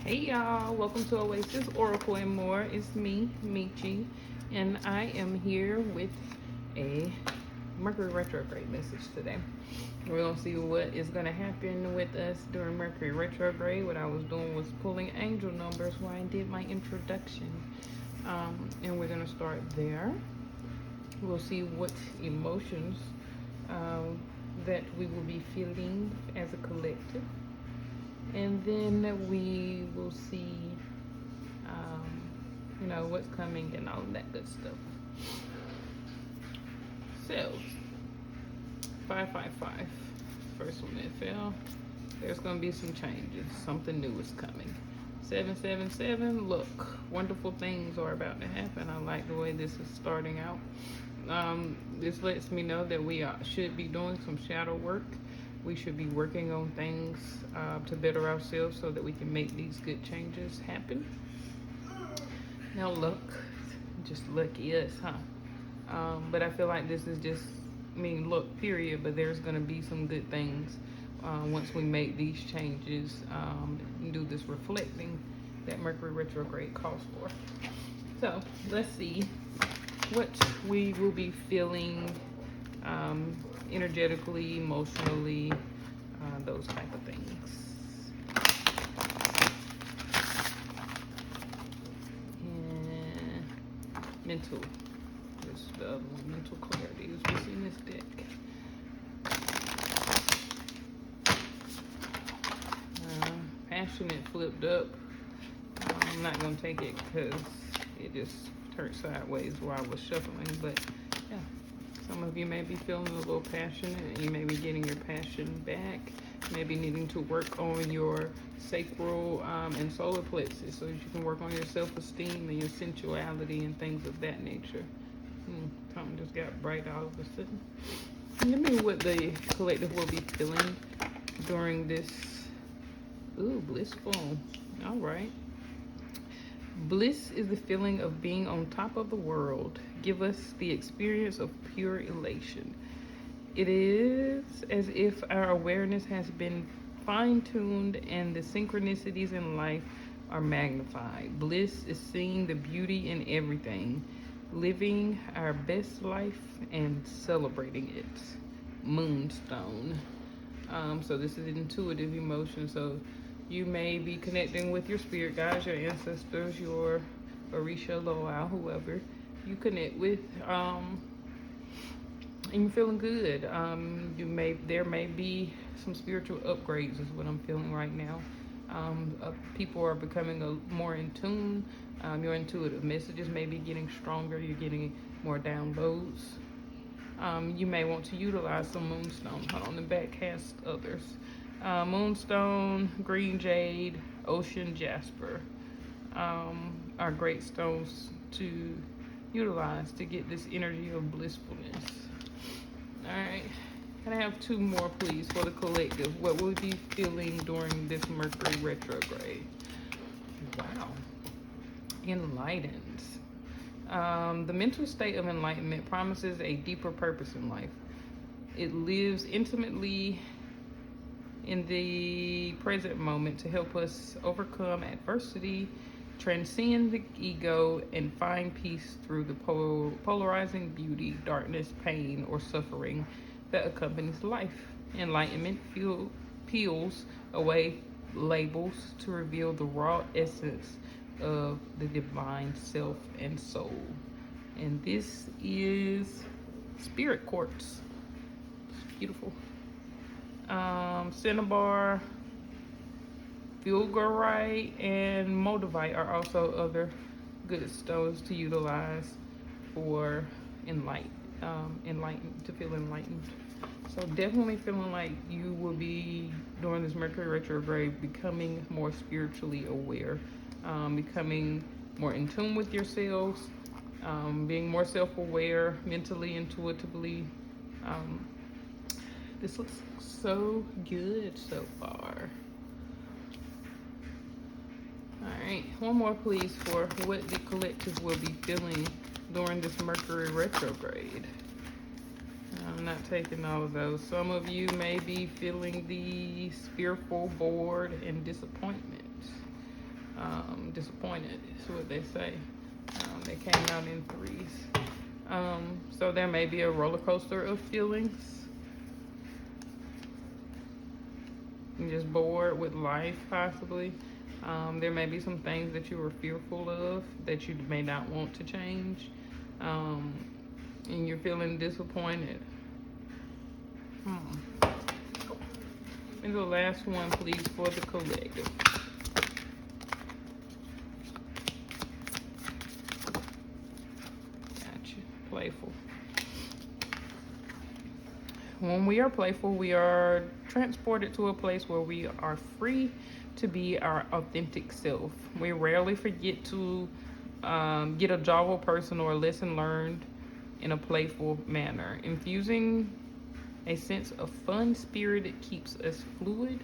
Hey y'all, welcome to Oasis Oracle and More. It's me, Michi, and I am here with a Mercury Retrograde message today. We're gonna see what is gonna happen with us during Mercury Retrograde. What I was doing was pulling angel numbers while I did my introduction, and we're gonna start there. We'll see what emotions that we will be feeling as a collective, and then we will see what's coming and all of that good stuff. So 555, first one that fell. There's going to be some changes. Something new is coming. 777, look, wonderful things are about to happen. I like the way this is starting out. This lets me know that we should be doing some shadow work. We should be working on things to better ourselves so that we can make these good changes happen. Now look, just lucky us, huh? But I feel like this is just, look, period, but there's going to be some good things once we make these changes and do this reflecting that Mercury retrograde calls for. So let's see what we will be feeling energetically, emotionally, those type of things. And mental. This is the other one, mental clarity is what's in this deck. Passionate flipped up. I'm not going to take it because it just turned sideways while I was shuffling, but yeah, some of you may be feeling a little passionate and you may be getting your passion back, maybe needing to work on your sacral and solar plexus so that you can work on your self-esteem and your sensuality and things of that nature. Something just got bright all of a sudden. Let me know what the collective will be feeling during this. Ooh, blissful. All right. Bliss is the feeling of being on top of the world. Give us the experience of pure elation. It is as if our awareness has been fine-tuned and the synchronicities in life are magnified. Bliss is seeing the beauty in everything, living our best life and celebrating it. Moonstone. So this is intuitive emotion. So you may be connecting with your spirit guides, your ancestors, your Orisha, Loa, whoever you connect with, and you're feeling good. There may be some spiritual upgrades is what I'm feeling right now. People are becoming more in tune. Your intuitive messages may be getting stronger. You're getting more downloads. You may want to utilize some moonstone. Hold on, the back has others. Moonstone, green jade, ocean jasper are great stones to utilize to get this energy of blissfulness. All right, can I have two more, please, for the collective? What will we be feeling during this Mercury retrograde? Wow, enlightened. The mental state of enlightenment promises a deeper purpose in life. It lives intimately in the present moment to help us overcome adversity, transcend the ego, and find peace through the polarizing beauty, darkness, pain, or suffering that accompanies life. Enlightenment peels away labels to reveal the raw essence of the divine self and soul. And this is spirit quartz. It's beautiful. Cinnabar, fulgurite, and moldavite are also other good stones to utilize for to feel enlightened. So definitely feeling like you will be, during this Mercury retrograde, becoming more spiritually aware, becoming more in tune with yourselves, being more self-aware mentally, intuitively. This looks so good so far. All right, one more please for what the collective will be feeling during this Mercury retrograde. I'm not taking all of those. Some of you may be feeling the fearful, bored, and disappointment. disappointed is what they say. They came out in threes. So there may be a roller coaster of feelings. You're just bored with life, possibly. There may be some things that you were fearful of that you may not want to change. And you're feeling disappointed. And the last one, please, for the collective. Gotcha. Playful. When we are playful, we are transported to a place where we are free to be our authentic self. We rarely forget to get a joyful person or a lesson learned in a playful manner. Infusing a sense of fun spirit keeps us fluid,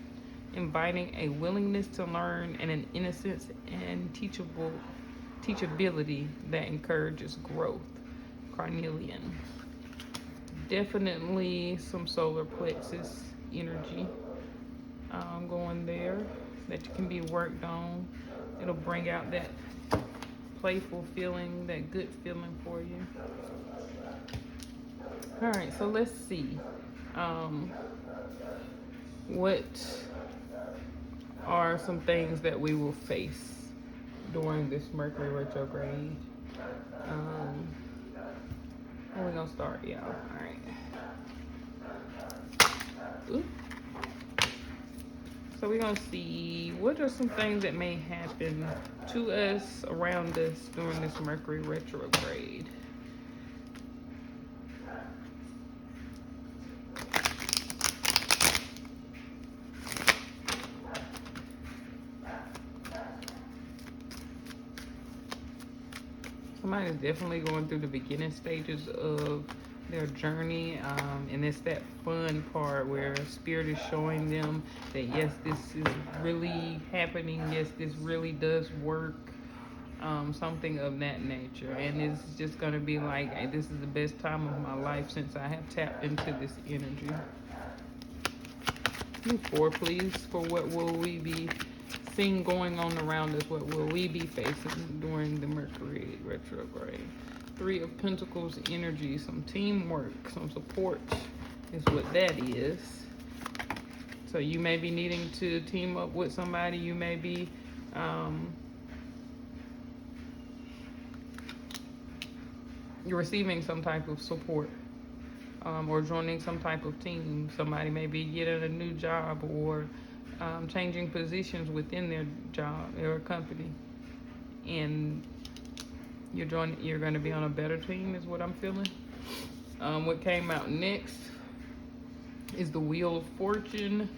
inviting a willingness to learn and an innocence and teachability that encourages growth. Carnelian. Definitely some solar plexus energy going there that can be worked on. It'll bring out that playful feeling, that good feeling for you. All right, so let's see. What are some things that we will face during this Mercury retrograde? Where we gonna start, y'all? All right. Ooh. So we're gonna see what are some things that may happen to us, around us during this Mercury retrograde. Somebody's definitely going through the beginning stages of their journey, and it's that fun part where Spirit is showing them that yes, this is really happening, yes, this really does work, something of that nature. And it's just going to be like, hey, this is the best time of my life since I have tapped into this energy. 4, please, for what will we be seeing going on around us, what will we be facing during the Mercury retrograde. 3 of Pentacles energy, some teamwork, some support is what that is. So you may be needing to team up with somebody. You may be you're receiving some type of support, or joining some type of team. Somebody may be getting a new job, or changing positions within their job or company, and you're going to be on a better team is what I'm feeling. What came out next is the Wheel of Fortune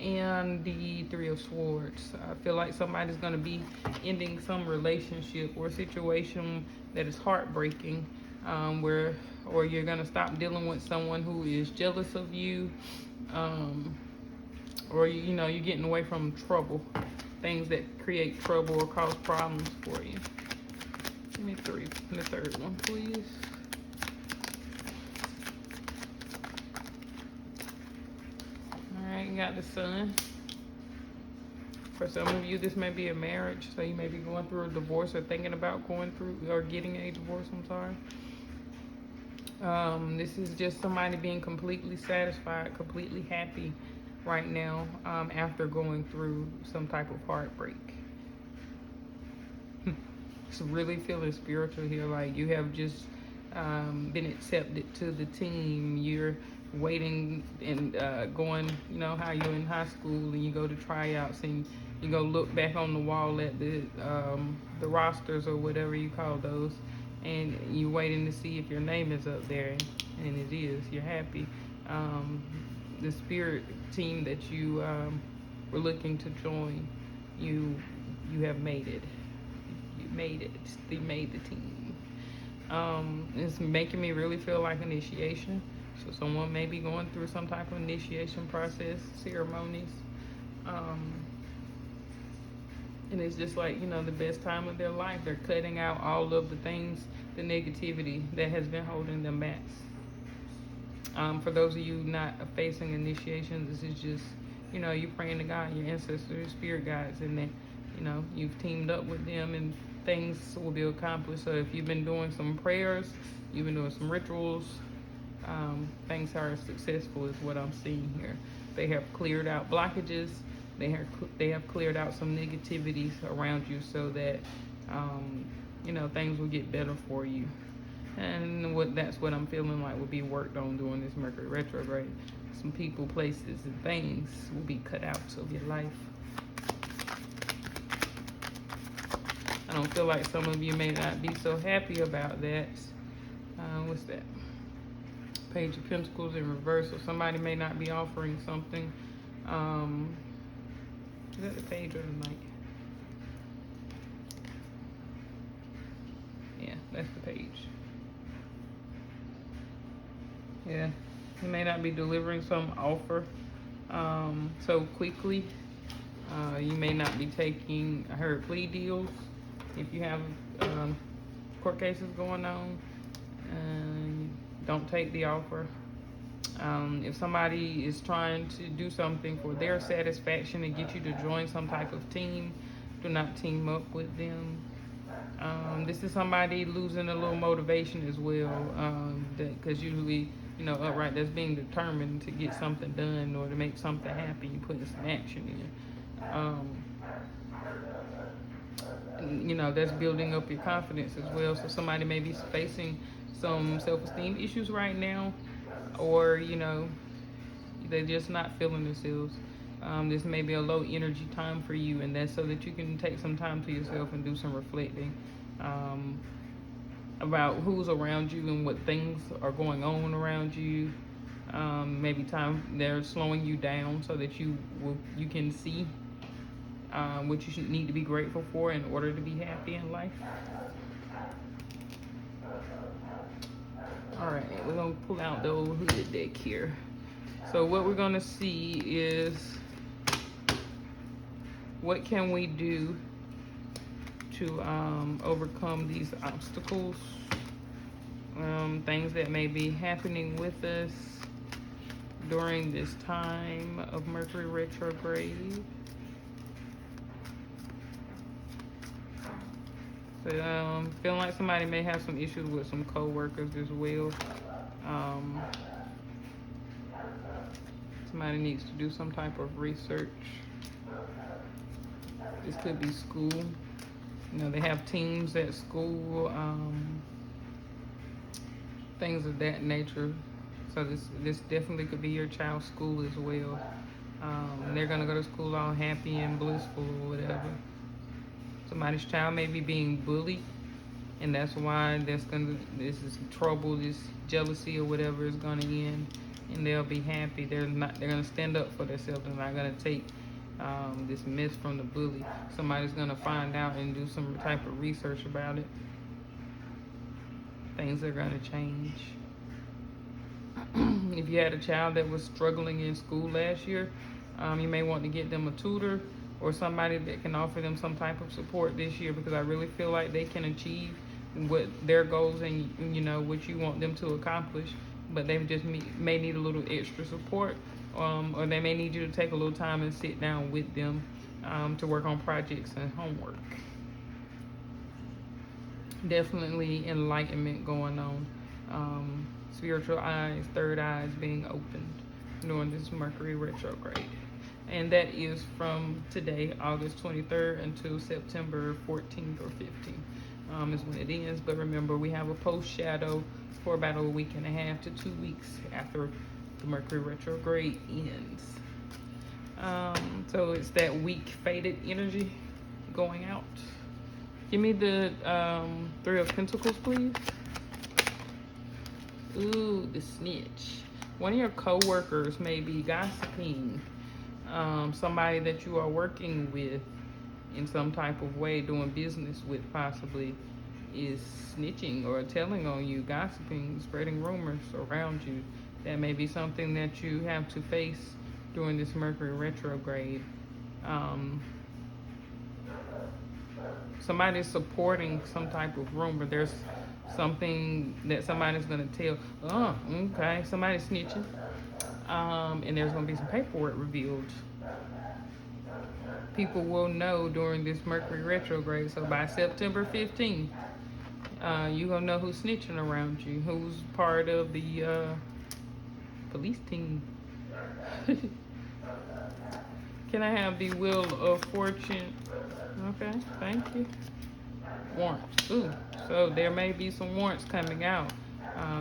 and the 3 of Swords. I feel like somebody's going to be ending some relationship or situation that is heartbreaking, or you're going to stop dealing with someone who is jealous of you, or you're getting away from trouble, things that create trouble or cause problems for you. Give me 3, the third one, please. All right, you got the Sun. For some of you, this may be a marriage, so you may be going through a divorce or thinking about going through or getting a divorce. I'm sorry. This is just somebody being completely satisfied, completely happy right now, after going through some type of heartbreak. It's really feeling spiritual here, like you have just been accepted to the team. You're waiting and going, how you're in high school and you go to tryouts and you go look back on the wall at the rosters or whatever you call those, and you're waiting to see if your name is up there, and it is. You're happy. The spirit team that you were looking to join, you have made it. You made it. You made the team. It's making me really feel like initiation. So someone may be going through some type of initiation process, ceremonies. And it's just like, the best time of their life. They're cutting out all of the things, the negativity that has been holding them back. For those of you not facing initiations, this is just, you praying to God, your ancestors, your spirit guides, and that you know, you've teamed up with them and things will be accomplished. So if you've been doing some prayers, you've been doing some rituals, things are successful is what I'm seeing here. They have cleared out blockages. They have cleared out some negativities around you so that, you know, things will get better for you. And that's what I'm feeling like will be worked on during this Mercury retrograde. Some people, places, and things will be cut out of your life. I don't feel like some of you may not be so happy about that. What's that? Page of Pentacles in reverse. So somebody may not be offering something. Is that the page or the knight? Yeah, that's the page. Yeah, you may not be delivering some offer so quickly. You may not be taking, I heard, plea deals. If you have court cases going on, don't take the offer. If somebody is trying to do something for their satisfaction and get you to join some type of team, do not team up with them. This is somebody losing a little motivation as well, because usually, you know, upright, that's being determined to get something done or to make something happen. You're putting some action in. You know, that's building up your confidence as well. So somebody may be facing some self-esteem issues right now, or, you know, they're just not feeling themselves. This may be a low energy time for you, and that's so that you can take some time to yourself and do some reflecting about who's around you and what things are going on around you. Maybe they're slowing you down so that you can see what you need to be grateful for in order to be happy in life. All right, we're gonna pull out the old hooded deck here. So what we're gonna see is, what can we do to overcome these obstacles, things that may be happening with us during this time of Mercury retrograde. So feeling like somebody may have some issues with some co-workers as well. Somebody needs to do some type of research. This could be school. You know, they have teams at school, things of that nature. So this definitely could be your child's school as well. They're gonna go to school all happy and blissful or whatever. Somebody's child may be being bullied, and that's why this is trouble, this jealousy or whatever is gonna end, and they'll be happy. They're gonna stand up for themselves. They're not gonna take this mess from the bully. Somebody's gonna find out and do some type of research about it. Things are gonna change. If you had a child that was struggling in school last year, you may want to get them a tutor or somebody that can offer them some type of support this year, because I really feel like they can achieve what their goals and, you know, what you want them to accomplish, but they just may need a little extra support, or they may need you to take a little time and sit down with them to work on projects and homework. Definitely enlightenment going on. Spiritual eyes, third eyes being opened during this Mercury retrograde. And that is from today, August 23rd, until September 14th or 15th is when it ends. But remember, we have a post-shadow for about a week and a half to 2 weeks after the Mercury retrograde ends. So it's that weak, faded energy going out. Give me the Three of Pentacles, please. Ooh, the snitch. One of your co-workers may be gossiping. Somebody that you are working with in some type of way, doing business with possibly, is snitching or telling on you, gossiping, spreading rumors around you. That may be something that you have to face during this Mercury retrograde. Somebody's supporting some type of rumor. There's something that somebody's going to tell. Oh, okay, somebody's snitching. And there's going to be some paperwork revealed. people will know during this Mercury retrograde. So by September 15th, you're going to know who's snitching around you, who's part of the police team. Can I have the Wheel of Fortune? Okay, thank you. Warrants. Ooh, so there may be some warrants coming out.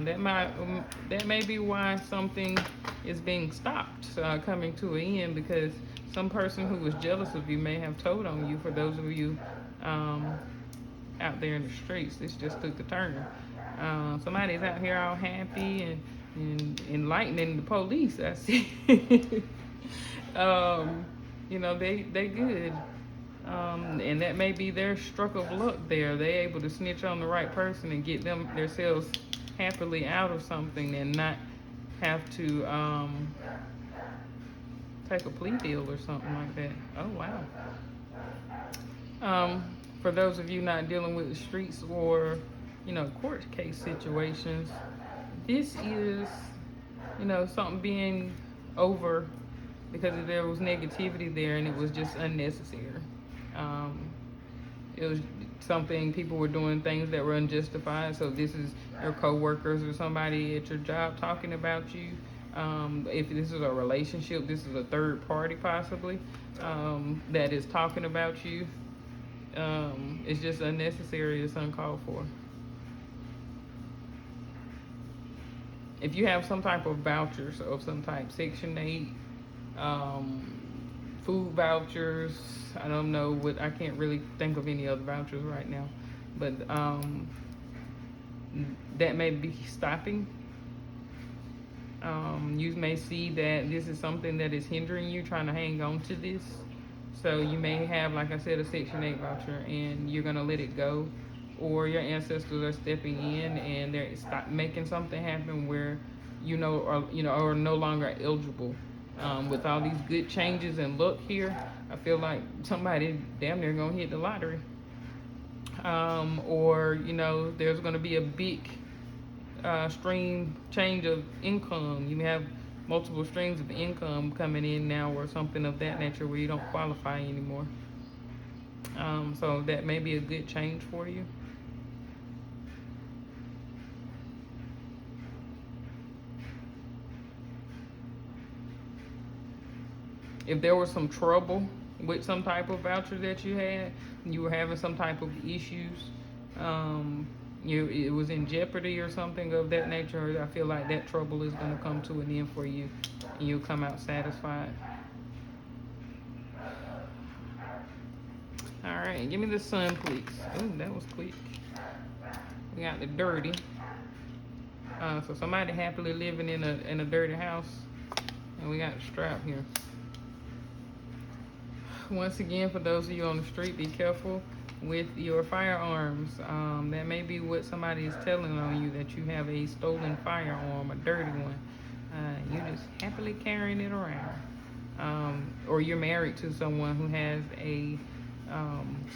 That may be why something is being stopped, coming to an end, because some person who was jealous of you may have told on you. For those of you out there in the streets, this just took a turn. Somebody's out here all happy and enlightening the police. I see. They good. And that may be their stroke of luck there. They able to snitch on the right person and get themselves happily out of something and not have to take a plea deal or something like that. Oh, wow. For those of you not dealing with the streets or, court case situations, this is, something being over because there was negativity there and it was just unnecessary. It was something, people were doing things that were unjustified. So this is your coworkers or somebody at your job talking about you. If this is a relationship, this is a third party possibly that is talking about you. It's just unnecessary. It's uncalled for. If you have some type of vouchers of some type, Section 8, food vouchers, I don't know what, I can't really think of any other vouchers right now, but that may be stopping. You may see that this is something that is hindering you trying to hang on to this. So you may have, like I said, a Section 8 voucher and you're gonna let it go, or your ancestors are stepping in and they're making something happen where are no longer eligible. With all these good changes and luck here, I feel like somebody damn near gonna hit the lottery. Or there's gonna be a big stream change of income. You have multiple streams of income coming in now, or something of that nature, where you don't qualify anymore. So that may be a good change for you. If there was some trouble with some type of voucher that you had, you were having some type of issues, it was in jeopardy or something of that nature, I feel like that trouble is going to come to an end for you and you'll come out satisfied. All right, give me the Sun, please. Oh, that was quick. We got the Dirty. So somebody happily living in a dirty house, and we got the Strap here. Once again, for those of you on the street, be careful with your firearms. That may be what somebody is telling on you, that you have a stolen firearm, a dirty one. You're just happily carrying it around. Or you're married to someone who has a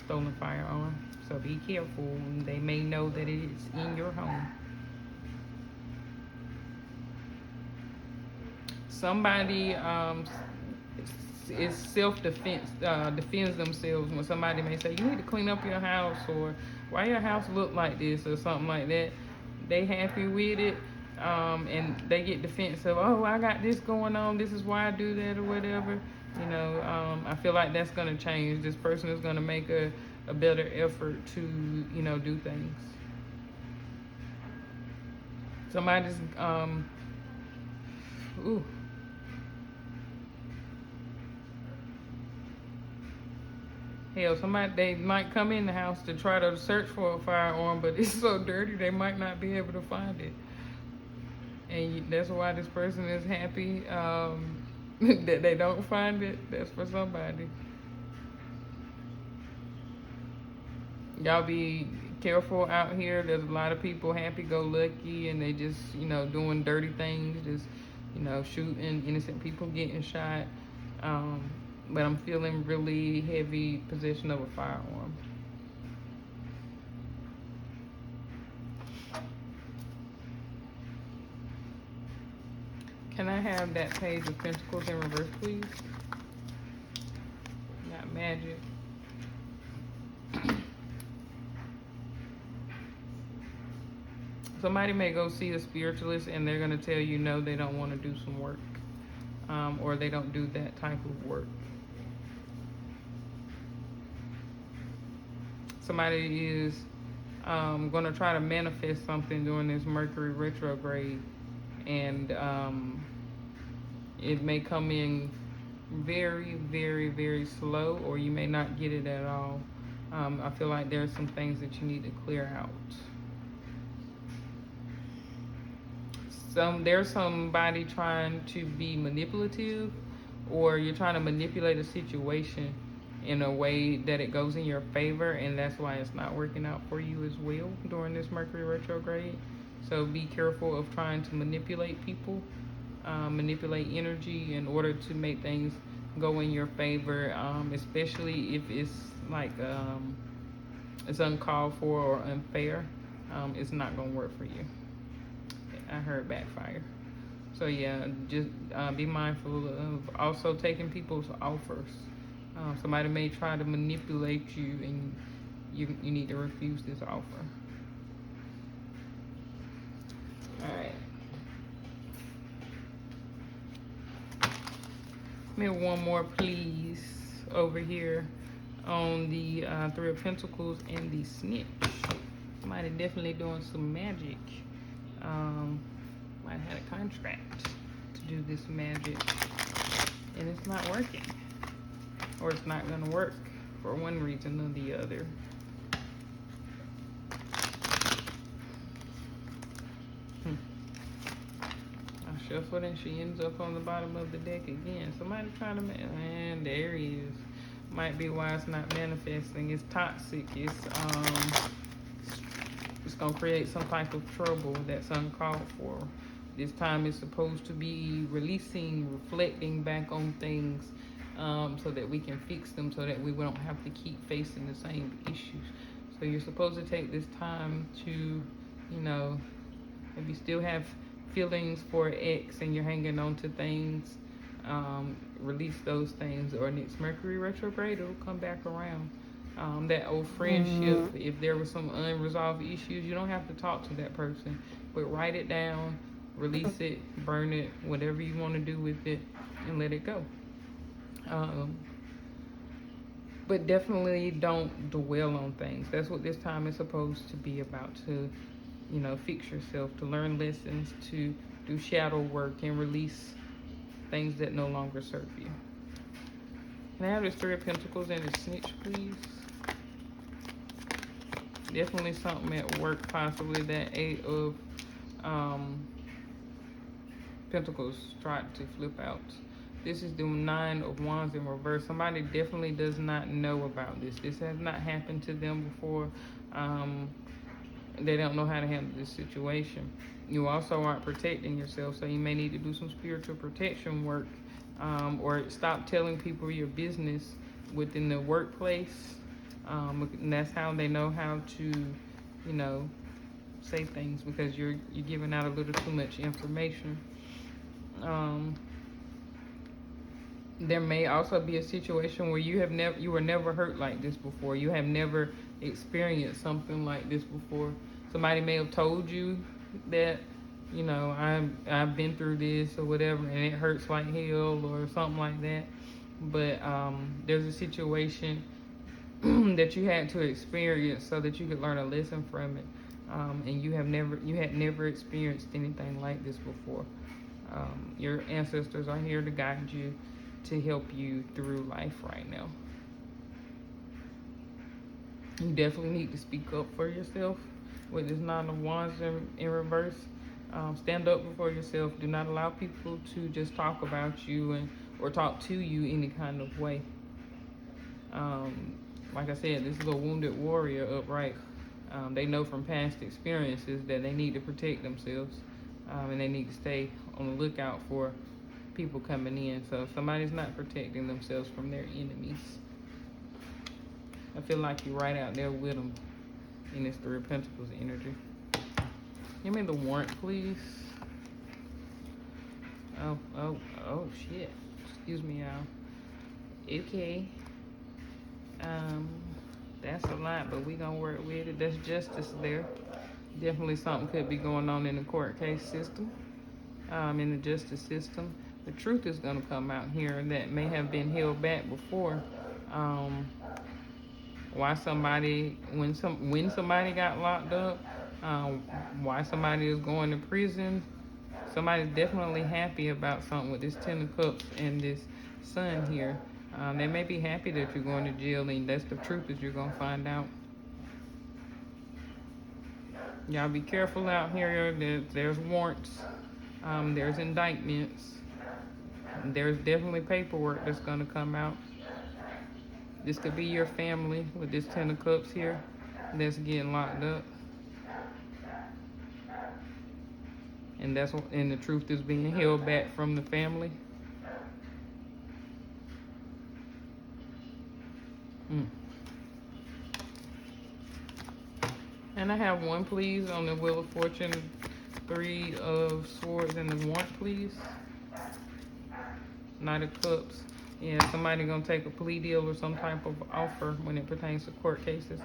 stolen firearm. So be careful. They may know that it is in your home. Somebody is self-defense, defends themselves when somebody may say, you need to clean up your house, or why your house look like this, or something like that. They happy with it, and they get defensive. Oh, I got this going on, this is why I do that, or whatever. I feel like that's going to change. This person is going to make a better effort to do things. Somebody's hell, they might come in the house to try to search for a firearm, but it's so dirty they might not be able to find it. And that's why this person is happy that they don't find it. That's for somebody. Y'all be careful out here. There's a lot of people happy-go-lucky, and they just, doing dirty things, just, shooting innocent people, getting shot. But I'm feeling really heavy possession of a firearm. Can I have that Page of Pentacles in reverse, please? Got magic. Somebody may go see a spiritualist and they're going to tell you no, they don't want to do some work, or they don't do that type of work. Somebody is going to try to manifest something during this Mercury retrograde, and it may come in very, very, very slow, or you may not get it at all. I feel like there's some things that you need to clear out. There's somebody trying to be manipulative, or you're trying to manipulate a situation in a way that it goes in your favor, and that's why it's not working out for you as well during this Mercury retrograde. So be careful of trying to manipulate people, manipulate energy in order to make things go in your favor, especially if it's like it's uncalled for or unfair. It's not going to work for you. I heard backfire. So yeah, just be mindful of also taking people's offers. Somebody may try to manipulate you, and you need to refuse this offer. All right. Give me one more, please, over here on the Three of Pentacles and the Snitch. Somebody definitely doing some magic. Might have had a contract to do this magic, and it's not working, or it's not going to work for one reason or the other. I shuffled and she ends up on the bottom of the deck again. Somebody trying to, and there he is. Might be why it's not manifesting. It's toxic. It's gonna create some type of trouble that's uncalled for. This time is supposed to be releasing, reflecting back on things, so that we can fix them, so that we don't have to keep facing the same issues. So you're supposed to take this time to, you know, if you still have feelings for an ex and you're hanging on to things, release those things, or next Mercury retrograde, it'll come back around. That old friendship, if there was some unresolved issues, you don't have to talk to that person, but write it down, release it, burn it, whatever you want to do with it, and let it go. But definitely don't dwell on things. That's what this time is supposed to be about, to, you know, fix yourself, to learn lessons, to do shadow work and release things that no longer serve you. Can I have this Three of Pentacles and the Snitch, please? Definitely something at work, possibly that Eight of Pentacles tried to flip out. This is the Nine of Wands in reverse. Somebody definitely does not know about this. This has not happened to them before. They don't know how to handle this situation. You also aren't protecting yourself, so you may need to do some spiritual protection work, or stop telling people your business within the workplace. And that's how they know how to, you know, say things, because you're giving out a little too much information. There may also be a situation where you were never hurt like this before. You have never experienced something like this before. Somebody may have told you that, you know, I've been through this or whatever, and it hurts like hell or something like that. But there's a situation that you had to experience so that you could learn a lesson from it, and you had never experienced anything like this before. Your ancestors are here to guide you, to help you through life right now. You definitely need to speak up for yourself with this Nine of Wands in reverse. Stand up for yourself. Do not allow people to just talk about you or talk to you any kind of way. Like I said, this is a wounded warrior upright. They know from past experiences that they need to protect themselves, and they need to stay on the lookout for people coming in. So if somebody's not protecting themselves from their enemies, I feel like you're right out there with them in this Three of Pentacles energy. Give me the warrant, please. Oh, shit. Excuse me, y'all. Okay. Um, that's a lot, but we gonna work with it. That's justice there. Definitely something could be going on in the court case system, in the justice system. The truth is gonna come out here that may have been held back before. Um, why somebody, when somebody got locked up, why somebody is going to prison. Somebody's definitely happy about something with this Ten of Cups and this Sun here. They may be happy that you're going to jail, and that's the truth that you're gonna find out. Y'all be careful out here. There's warrants, there's indictments, there's definitely paperwork that's gonna come out. This could be your family with this Ten of Cups here that's getting locked up. And the truth is being held back from the family. And I have one, please, on the Wheel of Fortune, Three of Swords, and the warrant, please. Knight of Cups. Yeah, somebody gonna take a plea deal or some type of offer when it pertains to court cases.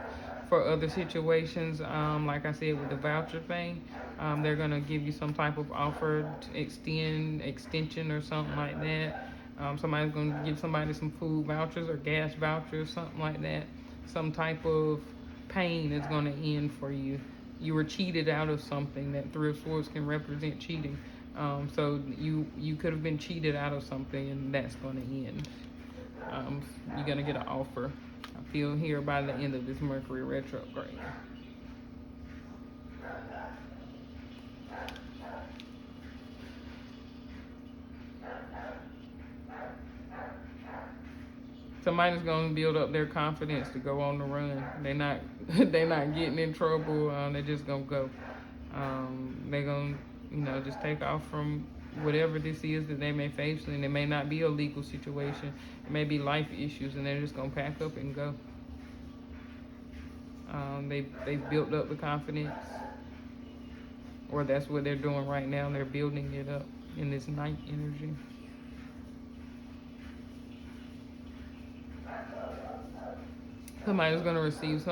For other situations, like I said with the voucher thing, they're gonna give you some type of offer, extension or something like that. Somebody's gonna give somebody some food vouchers or gas vouchers, something like that. Some type of pain is gonna end for you. You were cheated out of something. That Three of Swords can represent cheating. So you could have been cheated out of something, and that's going to end. You're going to get an offer, I feel, here by the end of this Mercury retrograde. Somebody's going to build up their confidence to go on the run. They're not getting in trouble. They're just going to go. They're going to just take off from whatever this is that they may face, and it may not be a legal situation. It may be life issues, and they're just gonna pack up and go. They built up the confidence, or that's what they're doing right now. They're building it up in this night energy. Somebody's gonna receive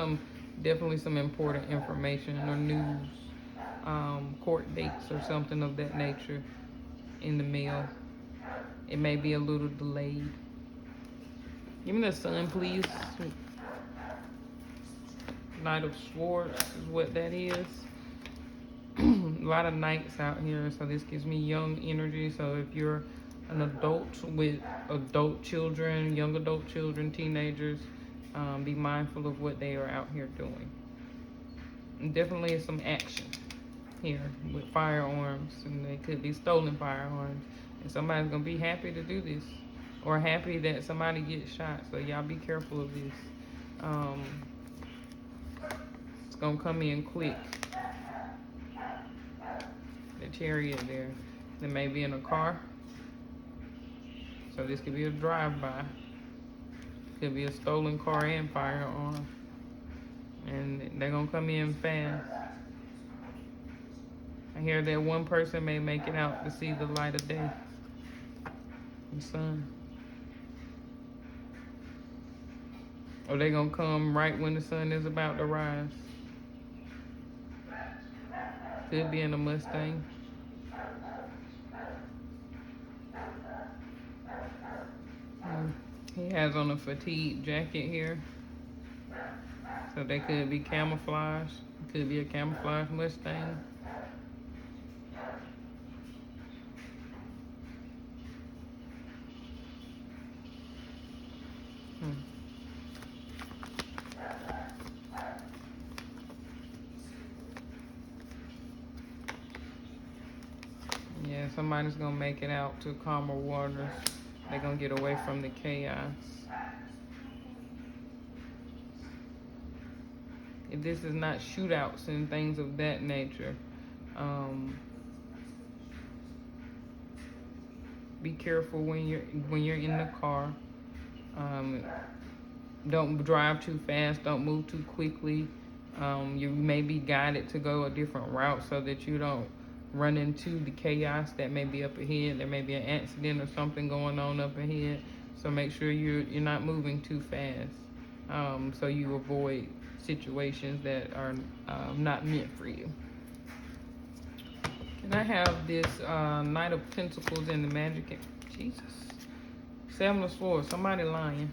definitely some important information or news. Court dates or something of that nature in the mail. It may be a little delayed. Give me the Sun, please. Knight of Swords is what that is. A lot of knights out here, so this gives me young energy. So if you're an adult with adult children, young adult children, teenagers, be mindful of what they are out here doing. And definitely some action here with firearms, and they could be stolen firearms, and somebody's gonna be happy to do this, or happy that somebody gets shot. So y'all be careful of this. It's gonna come in quick. The Chariot there. They may be in a car, so this could be a drive-by. Could be a stolen car and firearm, and they're gonna come in fast. I hear that one person may make it out to see the light of day. The sun. Or they're gonna come right when the sun is about to rise. Could be in a Mustang. He has on a fatigue jacket here. So they could be camouflage. It could be a camouflage Mustang. Yeah, somebody's gonna make it out to calmer waters. They're gonna get away from the chaos. If this is not shootouts and things of that nature, be careful when you're in the car. Don't drive too fast. Don't move too quickly. You may be guided to go a different route so that you don't run into the chaos that may be up ahead. There may be an accident or something going on up ahead. So make sure you're not moving too fast. so you avoid situations that are not meant for you. And I have this Knight of Pentacles in the Magic. Jesus. Seven of Swords. Somebody lying.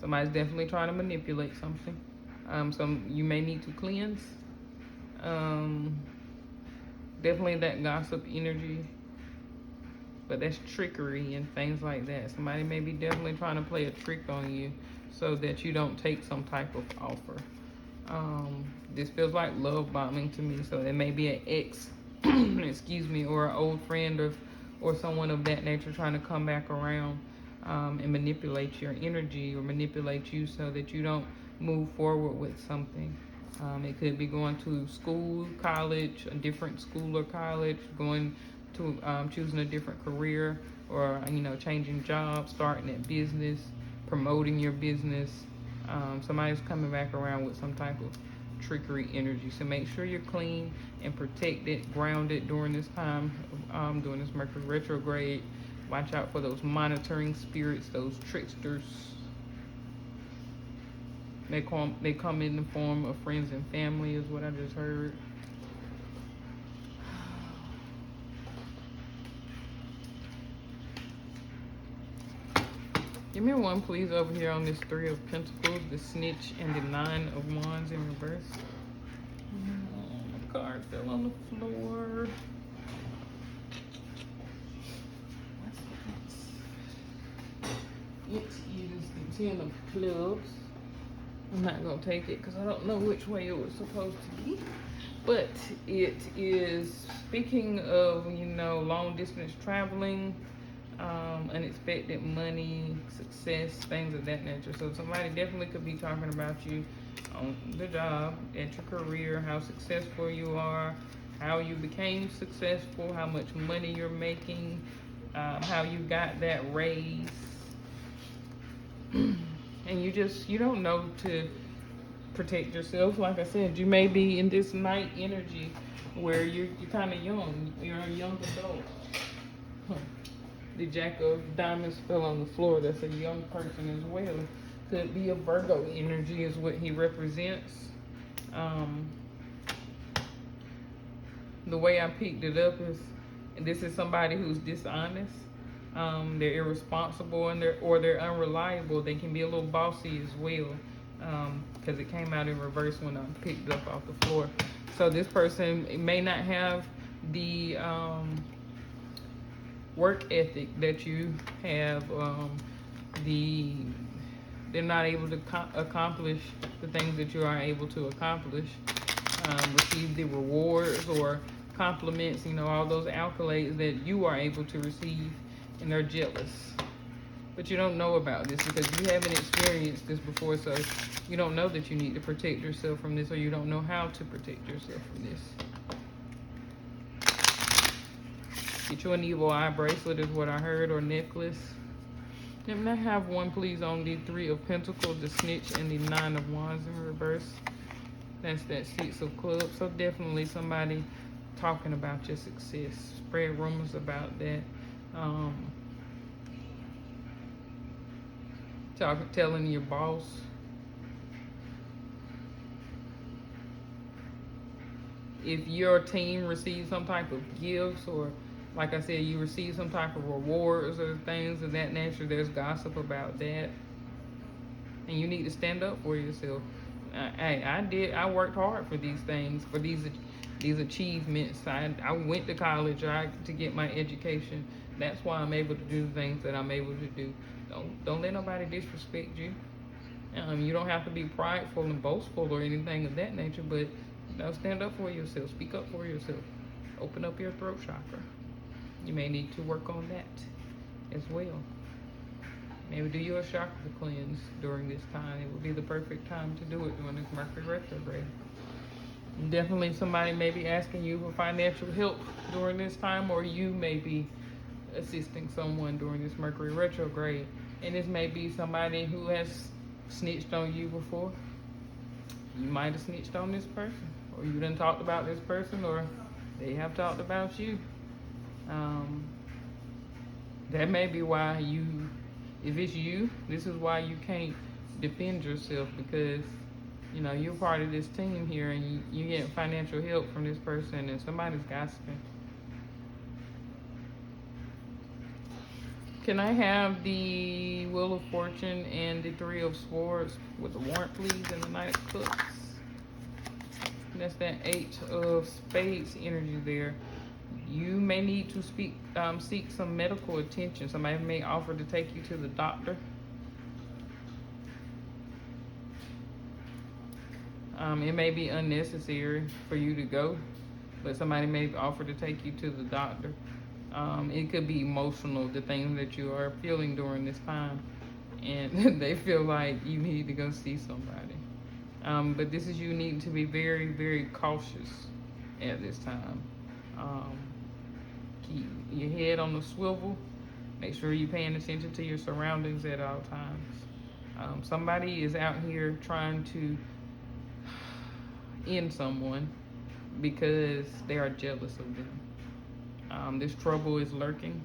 Somebody's definitely trying to manipulate something. You may need to cleanse. Definitely that gossip energy. But that's trickery and things like that. Somebody may be definitely trying to play a trick on you so that you don't take some type of offer. This feels like love bombing to me. So it may be an ex, excuse me, or an old friend or someone of that nature trying to come back around and manipulate your energy or manipulate you so that you don't move forward with something. It could be going to school, college, a different school or college, going to choosing a different career, or changing jobs, starting a business, promoting your business. Somebody's coming back around with some type of trickery energy. So make sure you're clean and protected, grounded during this time, during this Mercury retrograde. Watch out for those monitoring spirits, those tricksters. They come in the form of friends and family, is what I just heard. Give me one, please, over here on this Three of Pentacles, the Snitch, and the Nine of Wands in reverse. My card fell on the floor. It is the Ten of Clubs. I'm not going to take it because I don't know which way it was supposed to be. But it is, speaking of, long distance traveling, unexpected money, success, things of that nature. So somebody definitely could be talking about you on the job, at your career, how successful you are, how you became successful, how much money you're making, how you got that raise. And you don't know to protect yourself. Like I said, you may be in this night energy where you're kind of young. You're a young adult. The Jack of Diamonds fell on the floor. That's a young person as well. Could be a Virgo energy is what he represents. The way I picked it up is, this is somebody who's dishonest. They're irresponsible and they're unreliable. They can be a little bossy as well, because it came out in reverse when I picked it up off the floor. So this person may not have the work ethic that you have. They're not able to accomplish the things that you are able to accomplish. Receive the rewards or compliments, all those accolades that you are able to receive. And they're jealous. But you don't know about this because you haven't experienced this before, so you don't know that you need to protect yourself from this, or you don't know how to protect yourself from this. Get you an evil eye bracelet is what I heard, or necklace. Can I have one, please, on the Three of Pentacles, the Snitch, and the Nine of Wands in reverse? That's that Six of Clubs. So definitely somebody talking about your success. Spread rumors about that. Telling your boss. If your team receives some type of gifts, or like I said, you receive some type of rewards or things of that nature, there's gossip about that. And you need to stand up for yourself. Hey, I worked hard for these things, for these achievements. I went to college to get my education. That's why I'm able to do the things that I'm able to do. Don't let nobody disrespect you. You don't have to be prideful and boastful or anything of that nature, but stand up for yourself. Speak up for yourself. Open up your throat chakra. You may need to work on that as well. Maybe do your chakra cleanse during this time. It would be the perfect time to do it during this Mercury retrograde. And definitely somebody may be asking you for financial help during this time, or you may be assisting someone during this Mercury retrograde. And this may be somebody who has snitched on you before. You might have snitched on this person, or you done talked about this person, or they have talked about you. That may be why if it's you, this is why you can't defend yourself because, you know, you're part of this team here and you get financial help from this person and somebody's gossiping. Can I have the Wheel of Fortune and the Three of Swords with the warrant, please, and the Knight of Cups? That's that Eight of Spades energy there. You may need to seek some medical attention. Somebody may offer to take you to the doctor. It may be unnecessary for you to go, but somebody may offer to take you to the doctor. It could be emotional, the things that you are feeling during this time, and they feel like you need to go see somebody. But this is you needing to be very, very cautious at this time. Keep your head on the swivel. Make sure you're paying attention to your surroundings at all times. Somebody is out here trying to end someone because they are jealous of them. This trouble is lurking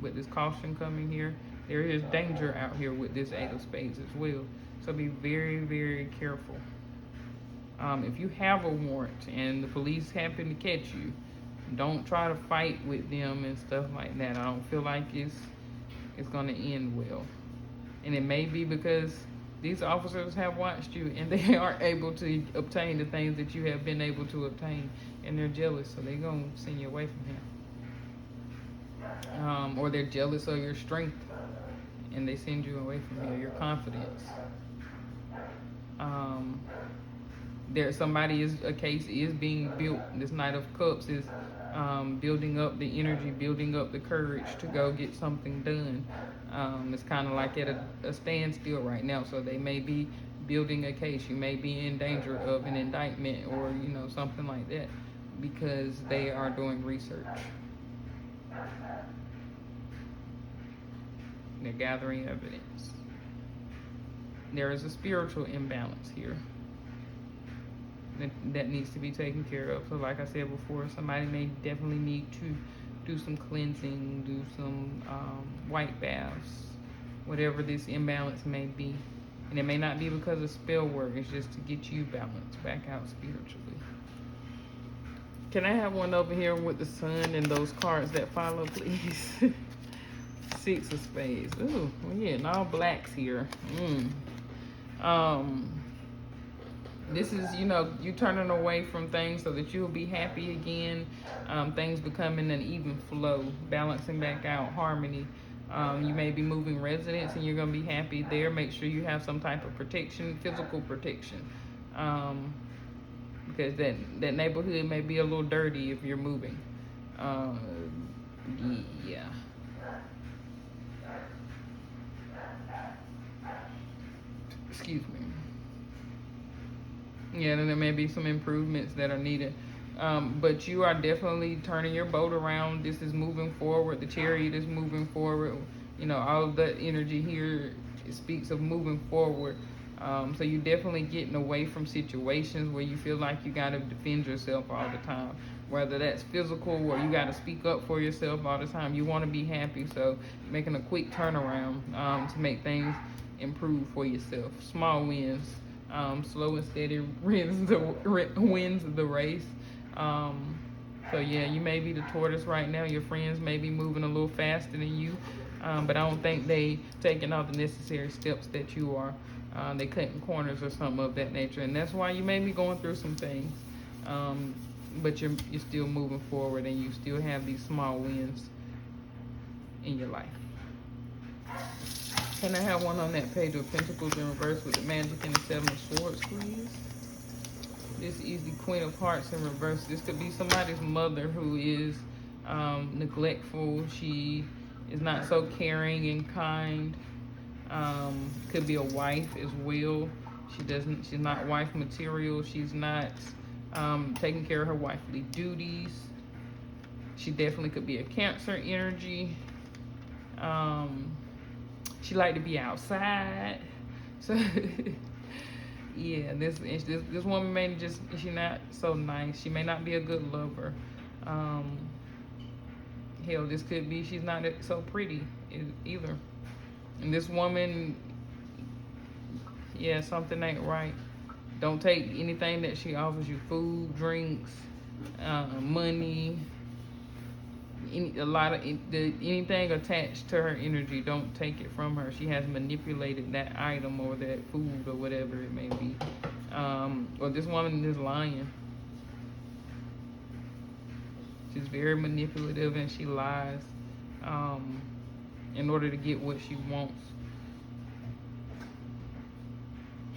with this caution coming here. There is danger out here with this Eight of Spades as well. So be very, very careful. If you have a warrant and the police happen to catch you, don't try to fight with them and stuff like that. I don't feel like it's going to end well. And it may be because these officers have watched you and they aren't able to obtain the things that you have been able to obtain, and they're jealous, so they're going to send you away from here. Or they're jealous of your strength and they send you away from here, your confidence. A case is being built. This Knight of Cups is building up the energy, building up the courage to go get something done. It's kind of like at a standstill right now, so they may be building a case. You may be in danger of an indictment or, you know, something like that because they are doing research. They're gathering evidence. There is a spiritual imbalance here that needs to be taken care of. So like I said before, somebody may definitely need to do some cleansing, do some white baths, whatever this imbalance may be. And it may not be because of spell work, it's just to get you balanced back out spiritually. Can I have one over here with the sun and those cards that follow, please? Six of Spades. Ooh, we're getting all blacks here. This is, you know, you turning away from things so that you'll be happy again. Things becoming an even flow, balancing back out, harmony. You may be moving residence and you're going to be happy there. Make sure you have some type of protection, physical protection. Because that neighborhood may be a little dirty if you're moving. Yeah. Excuse me. Yeah, then there may be some improvements that are needed. But you are definitely turning your boat around. This is moving forward. The Chariot is moving forward. You know, all of that energy here speaks of moving forward. So you're definitely getting away from situations where you feel like you got to defend yourself all the time. Whether that's physical or you got to speak up for yourself all the time. You want to be happy, so making a quick turnaround to make things improve for yourself. Small wins. Slow and steady wins the race. So yeah, you may be the tortoise right now. Your friends may be moving a little faster than you, but I don't think they taking all the necessary steps that you are. They cutting corners or something of that nature, and that's why you may be going through some things. But you're still moving forward, and you still have these small wins in your life. Can I have one on that Page of Pentacles in reverse with the Magic and the Seven of Swords, please? This is the Queen of Hearts in reverse. This could be somebody's mother who is neglectful. She is not so caring and kind. Could be a wife as well. She's not wife material. She's not taking care of her wifely duties. She definitely could be a Cancer energy. She like to be outside. So yeah, this woman may just, she not so nice. She may not be a good lover. Hell, this could be she's not so pretty either. And this woman Yeah, something ain't right. Don't take anything that she offers you: food, drinks, money, anything attached to her energy. Don't take it from her. She has manipulated that item or that food or whatever it may be. Or this woman is lying. She's very manipulative and she lies in order to get what she wants.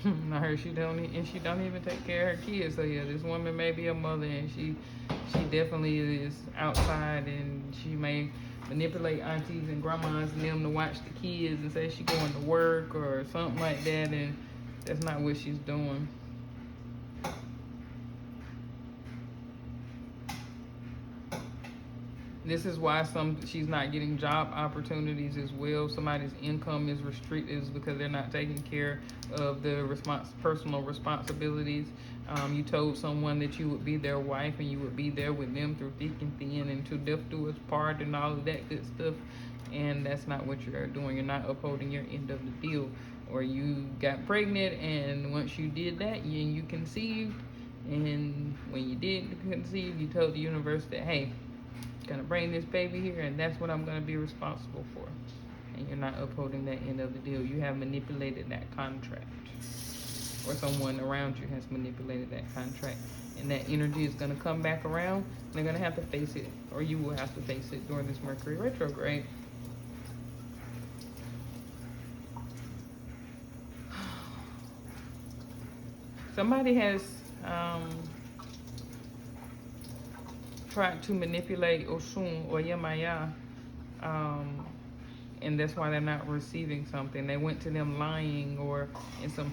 I heard she don't even take care of her kids. So yeah, this woman may be a mother, and she definitely is outside, and she may manipulate aunties and grandmas and them to watch the kids and say she's going to work or something like that, and that's not what she's doing. This is why she's not getting job opportunities as well. Somebody's income is restricted because they're not taking care of the personal responsibilities. You told someone that you would be their wife and you would be there with them through thick and thin and to death do us part and all of that good stuff. And that's not what you're doing. You're not upholding your end of the deal. Or you got pregnant, and once you did that, you conceived. And when you did conceive, you told the universe that, hey, gonna bring this baby here, and that's what I'm gonna be responsible for. And you're not upholding that end of the deal. You have manipulated that contract, or someone around you has manipulated that contract, and that energy is gonna come back around, and they're gonna have to face it, or you will have to face it during this Mercury retrograde. Somebody has tried to manipulate Oshun or Yemaya, and that's why they're not receiving something. They went to them lying or in some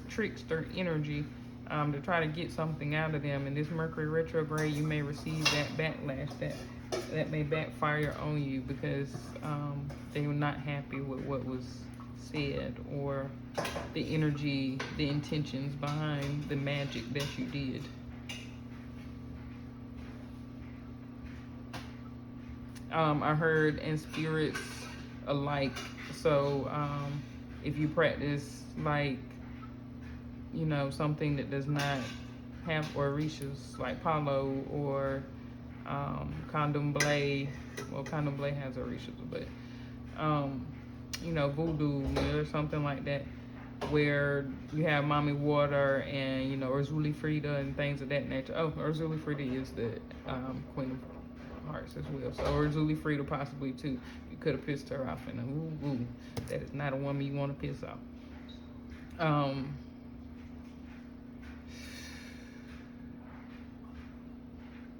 trickster energy to try to get something out of them. In this Mercury retrograde, you may receive that backlash that may backfire on you because they were not happy with what was said or the energy, the intentions behind the magic that you did. I heard in spirits alike. So if you practice like, something that does not have orishas like Palo or Candomblé, well, Candomblé has orishas, but voodoo or something like that, where you have Mommy Water and Urzuli Frida and things of that nature. Oh, Urzuli Frida is the Queen of Hearts as well. So Urzuli Frida possibly too. You could have pissed her off, and that is not a woman you want to piss off.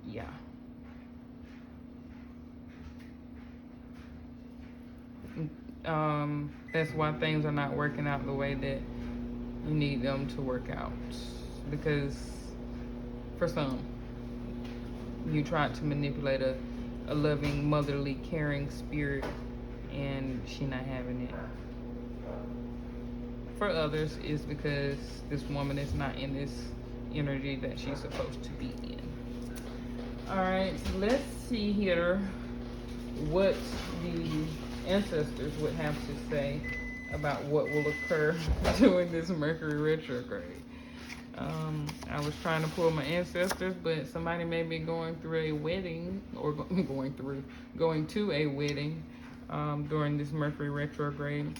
Yeah. That's why things are not working out the way that you need them to work out. Because for some, you tried to manipulate a loving, motherly, caring spirit, and she not having it. For others, it's because this woman is not in this energy that she's supposed to be in. Alright, so let's see here what the ancestors would have to say about what will occur during this Mercury retrograde. I was trying to pull my ancestors, but somebody may be going through a wedding or going to a wedding during this Mercury retrograde.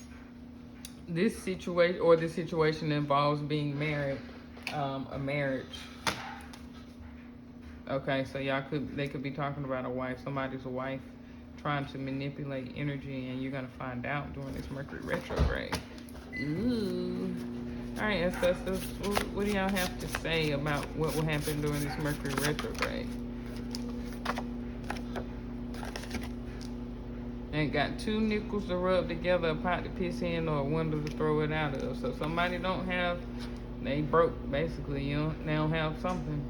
This situation involves being married, a marriage. Okay, so they could be talking about a wife, somebody's a wife, trying to manipulate energy, and you're gonna find out during this Mercury retrograde. Ooh. All right, ancestors, what do y'all have to say about what will happen during this Mercury retrograde? Ain't got two nickels to rub together, a pot to piss in, or a window to throw it out of. So somebody they broke basically. They don't have something.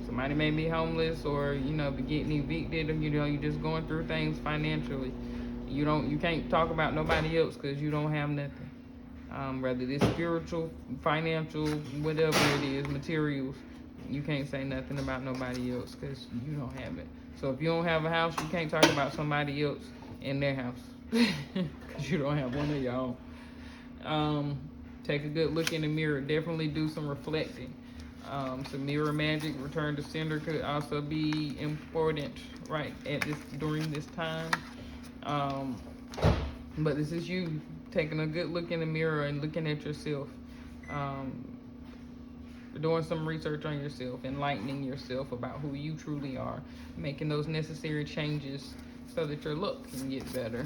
Somebody may be homeless, or be getting evicted, or you're just going through things financially. You can't talk about nobody else because you don't have nothing. Whether it's spiritual, financial, whatever it is, materials, you can't say nothing about nobody else because you don't have it. So if you don't have a house, you can't talk about somebody else in their house because you don't have one of your own. Take a good look in the mirror. Definitely do some reflecting. Some mirror magic, return to sender could also be important right at during this time. But this is you taking a good look in the mirror and looking at yourself. Doing some research on yourself, enlightening yourself about who you truly are, making those necessary changes so that your look can get better.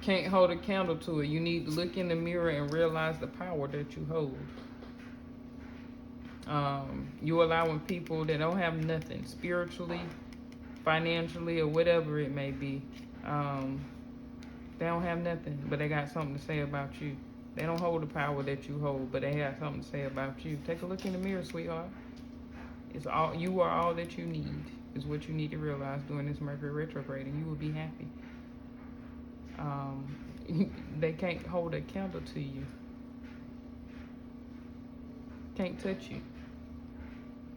Can't hold a candle to it. You need to look in the mirror and realize the power that you hold. You allowing people that don't have nothing spiritually, financially, or whatever it may be. They don't have nothing, but they got something to say about you. They don't hold the power that you hold, but they have something to say about you. Take a look in the mirror, sweetheart. It's all you are. All that you need is what you need to realize during this Mercury retrograde, and you will be happy. They can't hold a candle to you. Can't touch you.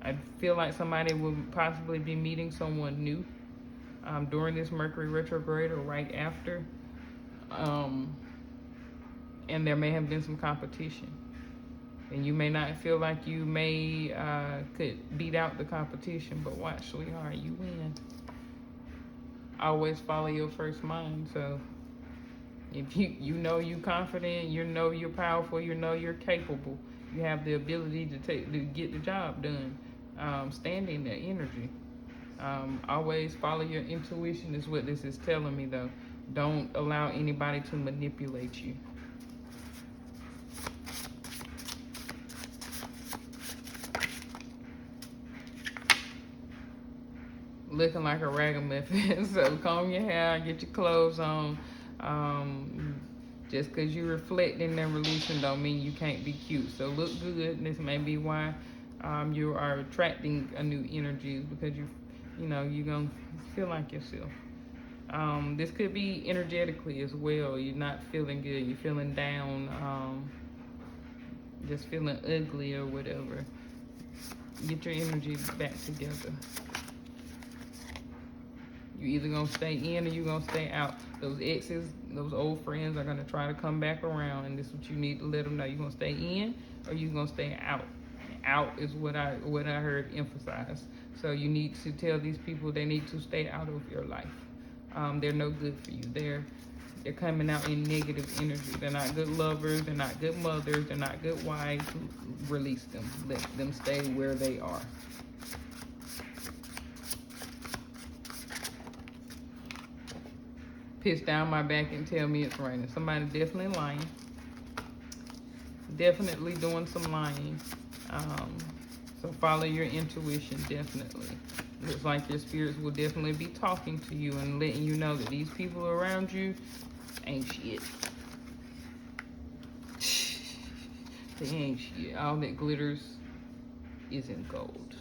I feel like somebody will possibly be meeting someone new during this Mercury retrograde or right after. And there may have been some competition. And you may not feel like you could beat out the competition, but watch, sweetheart, you win. Always follow your first mind. So if you know you're confident, you know you're powerful, you know you're capable, you have the ability to get the job done. Stand in that energy. Always follow your intuition is what this is telling me, though. Don't allow anybody to manipulate you. Looking like a ragamuffin. So comb your hair, get your clothes on. Just because you're reflecting and releasing don't mean you can't be cute. So look good. This may be why you are attracting a new energy, because you're gonna feel like yourself. This could be energetically as well. You're not feeling good. You're feeling down. Just feeling ugly or whatever. Get your energy back together. You either gonna stay in or you gonna stay out. Those exes, those old friends are gonna try to come back around, and this is what you need to let them know. You gonna stay in or you gonna stay out. Out is what I heard emphasized. So you need to tell these people they need to stay out of your life. They're no good for you. They're coming out in negative energy. They're not good lovers. They're not good mothers. They're not good wives. Release them. Let them stay where they are. Piss down my back and tell me it's raining. Somebody definitely lying. Definitely doing some lying. So follow your intuition, definitely. Looks like your spirits will definitely be talking to you and letting you know that these people around you ain't shit. They ain't shit. All that glitters isn't gold.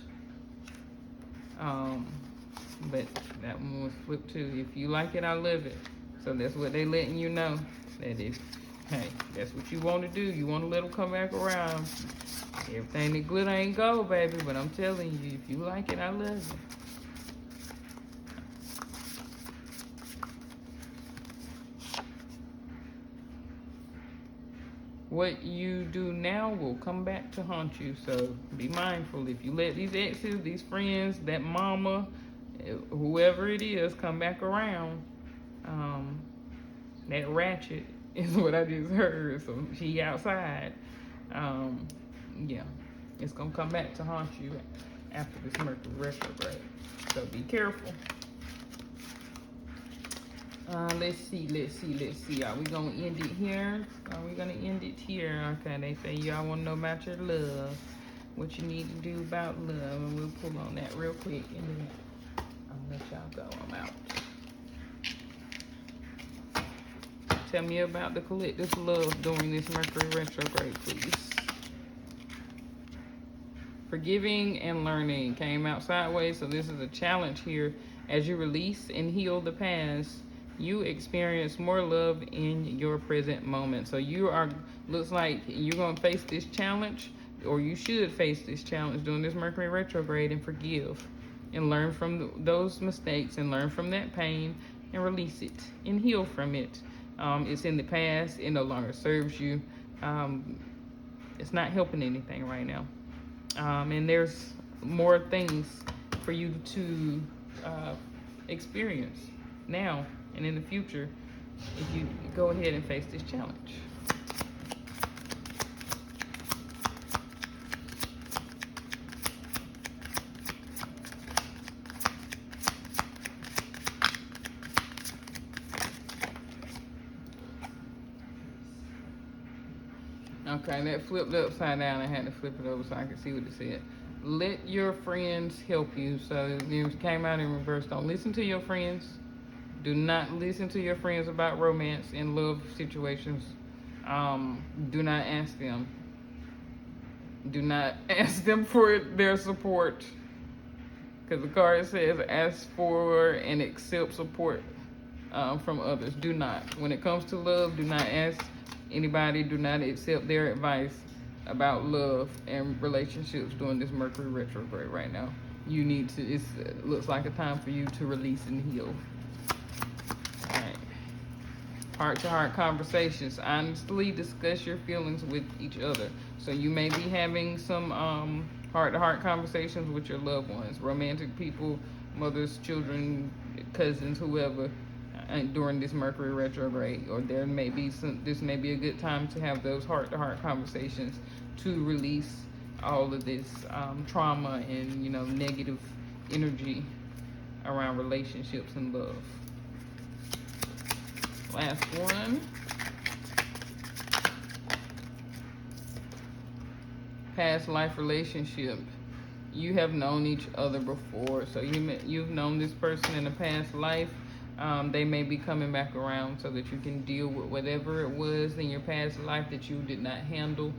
But that one was flipped too. If you like it, I love it. So that's what they letting you know. That is, hey, that's what you want to do. You want to let them come back around. Everything that glitter ain't gold, baby. But I'm telling you, if you like it, I love it. What you do now will come back to haunt you. So be mindful. If you let these exes, these friends, that mama, whoever it is, come back around, that ratchet is what I just heard. So she outside. Yeah, it's gonna come back to haunt you after this Mercury retrograde. So be careful. Let's see. Are we gonna end it here? Okay, they say y'all wanna know about your love. What you need to do about love. And we'll pull on that real quick and then I'll let y'all go. I'm out. Tell me about the collective love during this Mercury retrograde, please. Forgiving and learning came out sideways, so this is a challenge here. As you release and heal the past, you experience more love in your present moment. So looks like you're gonna face this challenge, or you should face this challenge during this Mercury retrograde, and forgive and learn from those mistakes and learn from that pain and release it and heal from it. It's in the past. It no longer serves you. It's not helping anything right now. And there's more things for you to experience now and in the future if you go ahead and face this challenge. Okay, that flipped upside down. I had to flip it over so I could see what it said. Let your friends help you. So it came out in reverse. Don't listen to your friends. Do not listen to your friends about romance and love situations. Do not ask them. Do not ask them for their support. Because the card says ask for and accept support from others. Do not. When it comes to love, do not ask anybody. Do not accept their advice about love and relationships during this Mercury retrograde right now. You need to, it looks like a time for you to release and heal. All right. Heart-to-heart conversations. Honestly discuss your feelings with each other. So you may be having some heart-to-heart conversations with your loved ones, romantic people, mothers, children, cousins, whoever, during this Mercury retrograde. Or there may be this may be a good time to have those heart-to-heart conversations to release all of this trauma and negative energy around relationships and love. Last one. Past life relationship. You have known each other before, so you've known this person in a past life. They may be coming back around so that you can deal with whatever it was in your past life that you did not handle,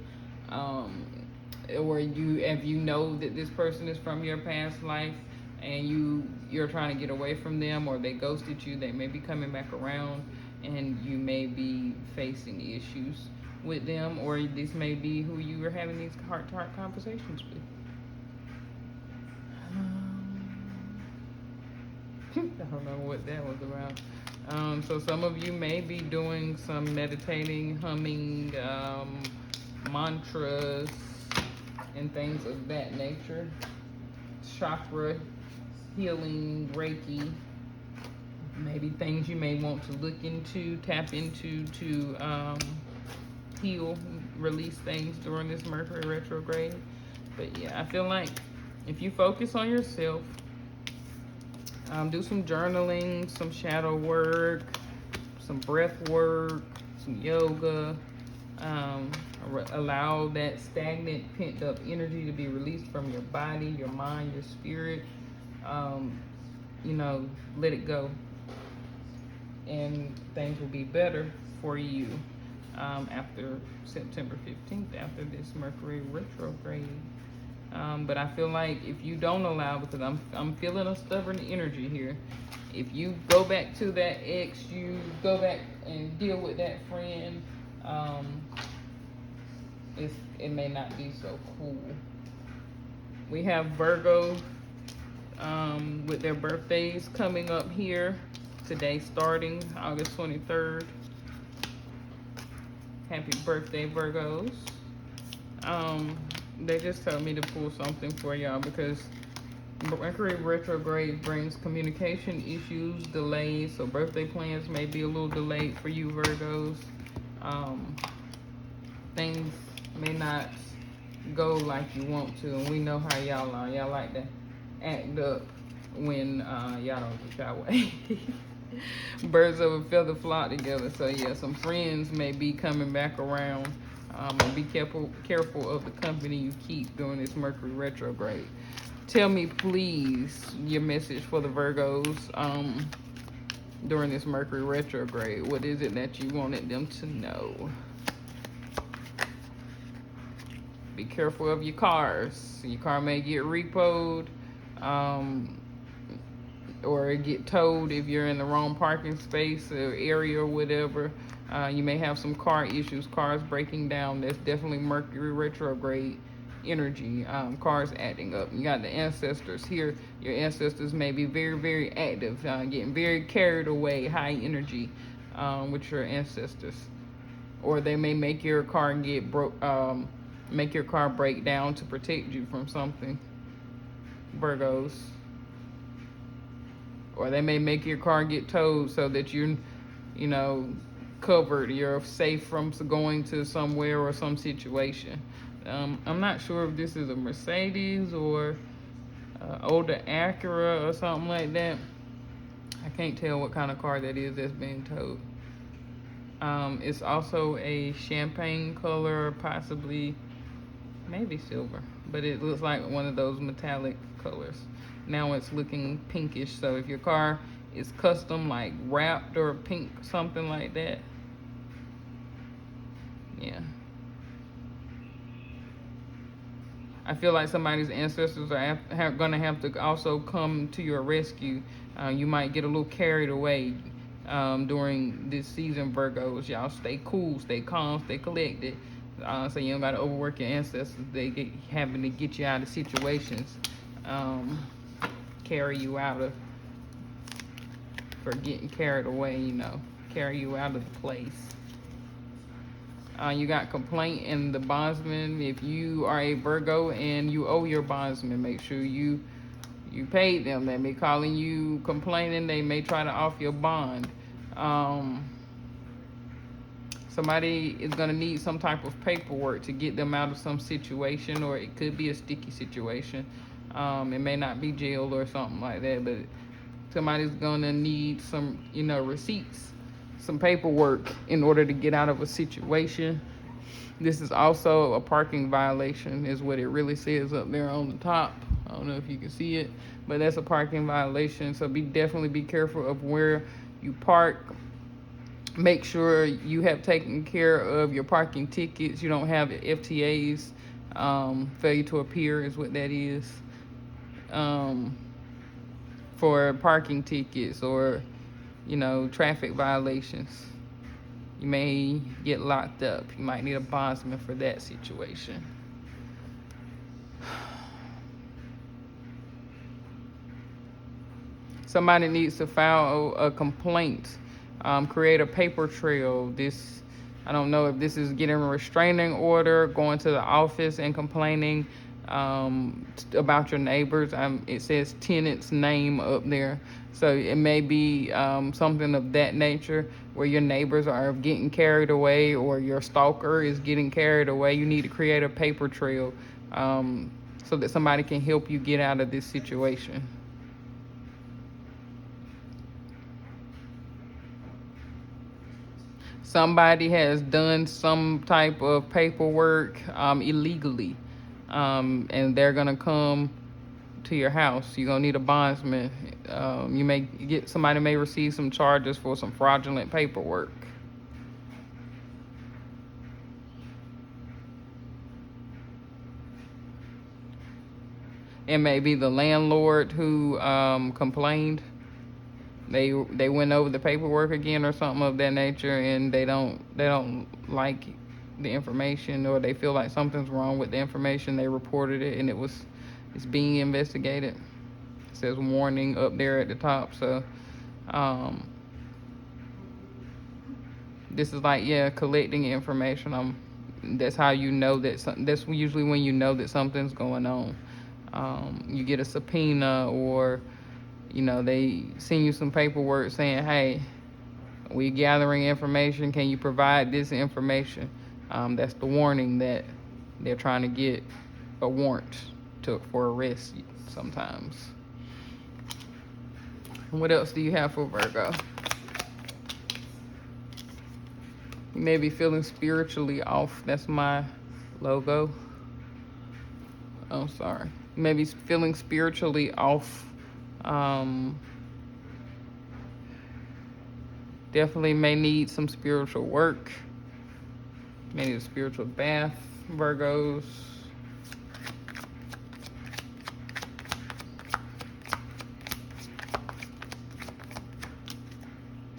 or if you know that this person is from your past life and you're trying to get away from them, or they ghosted you, they may be coming back around and you may be facing issues with them, or this may be who you were having these heart-to-heart conversations with. I don't know what that was about. So some of you may be doing some meditating, humming, mantras, and things of that nature. Chakra healing, Reiki. Maybe things you may want to look into, tap into to heal, release things during this Mercury retrograde. But yeah, I feel like if you focus on yourself, do some journaling, some shadow work, some breath work, some yoga, allow that stagnant, pent up energy to be released from your body, your mind, your spirit. Let it go, and things will be better for you after September 15th, after this Mercury retrograde. But I feel like if you don't allow, because I'm feeling a stubborn energy here, if you go back to that ex, you go back and deal with that friend, it may not be so cool. We have Virgo with their birthdays coming up here today, starting August 23rd. Happy birthday, Virgos. They just told me to pull something for y'all because Mercury retrograde brings communication issues, delays, so birthday plans may be a little delayed for you, Virgos. Things may not go like you want to, and we know how y'all are. Y'all like to act up when y'all don't get y'all way. Birds of a feather flock together. So yeah, some friends may be coming back around. And be careful of the company you keep during this Mercury retrograde. Tell me, please, your message for the Virgos during this Mercury retrograde. What is it that you wanted them to know? Be careful of your cars. Your car may get repoed, or get towed if you're in the wrong parking space or area or whatever. You may have some car issues, cars breaking down. There's definitely Mercury retrograde energy, cards acting up. You got the ancestors here. Your ancestors may be very, very active, getting very carried away, high energy with your ancestors. Or they may make your car make your car break down to protect you from something, Virgos. Or they may make your car get towed so that you're, covered. You're safe from going to somewhere or some situation. I'm not sure if this is a Mercedes or older Acura or something like that. I can't tell what kind of car that is that's being towed. It's also a champagne color, possibly, maybe silver, but it looks like one of those metallic colors. Now it's looking pinkish, so if your car is custom, like wrapped or pink, something like that, yeah. I feel like somebody's ancestors are going to have to also come to your rescue. You might get a little carried away during this season, Virgos. Y'all stay cool, stay calm, stay collected. So you don't got to overwork your ancestors. They having to get you out of situations, carry you out of, for getting carried away, carry you out of the place. You got complaint and the bondsman. If you are a Virgo and you owe your bondsman, make sure you paid them. They may calling you complaining. They may try to off your bond. Somebody is going to need some type of paperwork to get them out of some situation, or it could be a sticky situation. It may not be jail or something like that, but somebody's going to need some, receipts, some paperwork in order to get out of a situation. This is also a parking violation, is what it really says up there on the top. I don't know if you can see it, but that's a parking violation. So definitely be careful of where you park. Make sure you have taken care of your parking tickets. You don't have FTAs. Failure to appear is what that is. For parking tickets or, traffic violations. You may get locked up. You might need a bondsman for that situation. Somebody needs to file a complaint, create a paper trail. I don't know if this is getting a restraining order, going to the office and complaining about your neighbors. It says tenant's name up there. So it may be something of that nature where your neighbors are getting carried away or your stalker is getting carried away. You need to create a paper trail so that somebody can help you get out of this situation. Somebody has done some type of paperwork illegally, and they're gonna come to your house. You're gonna need a bondsman. Somebody may receive some charges for some fraudulent paperwork. It may be the landlord who complained. They went over the paperwork again or something of that nature, and they don't like the information, or they feel like something's wrong with the information. They reported it, and it's being investigated. It says warning up there at the top. So this is like, collecting information. That's how you know that's usually when you know that something's going on. You get a subpoena, or they send you some paperwork saying, hey, we're gathering information. Can you provide this information? That's the warning that they're trying to get a warrant for arrest sometimes. What else do you have for Virgo? You may be feeling spiritually off. That's my logo. Oh, sorry. You may be feeling spiritually off. Definitely may need some spiritual work. May need a spiritual bath, Virgos.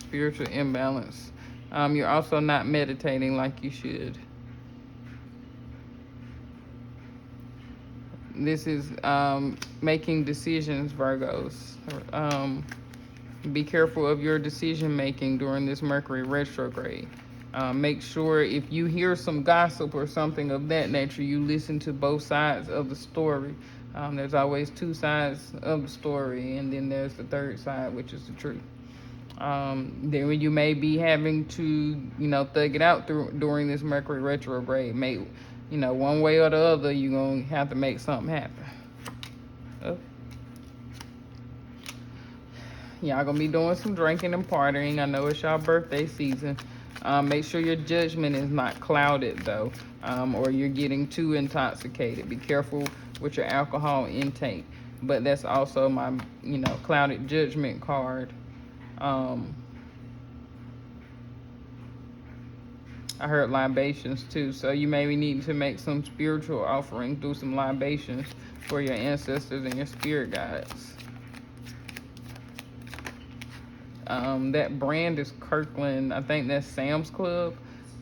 Spiritual imbalance. You're also not meditating like you should. This is making decisions, Virgos. Be careful of your decision making during this Mercury retrograde. Make sure if you hear some gossip or something of that nature, you listen to both sides of the story. There's always two sides of the story, and then there's the third side, which is the truth. Then you may be having to, thug it out during this Mercury retrograde. One way or the other, you're going to have to make something happen. Oh. Y'all going to be doing some drinking and partying. I know it's y'all birthday season. Make sure your judgment is not clouded, though, or you're getting too intoxicated. Be careful with your alcohol intake. But that's also my, clouded judgment card. I heard libations too, so you may need to make some spiritual offering through some libations for your ancestors and your spirit guides. That brand is Kirkland. I think that's Sam's Club.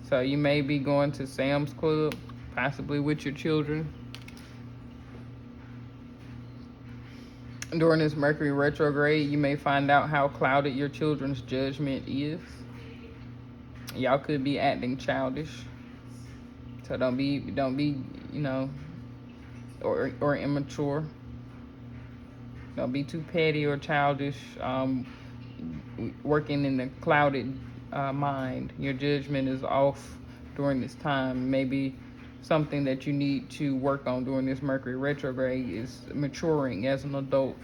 So you may be going to Sam's Club, possibly with your children. During this Mercury retrograde, you may find out how clouded your children's judgment is. Y'all could be acting childish. So don't be, or immature. Don't be too petty or childish. Working in the clouded mind. Your judgment is off during this time. Maybe something that you need to work on during this Mercury retrograde is maturing as an adult.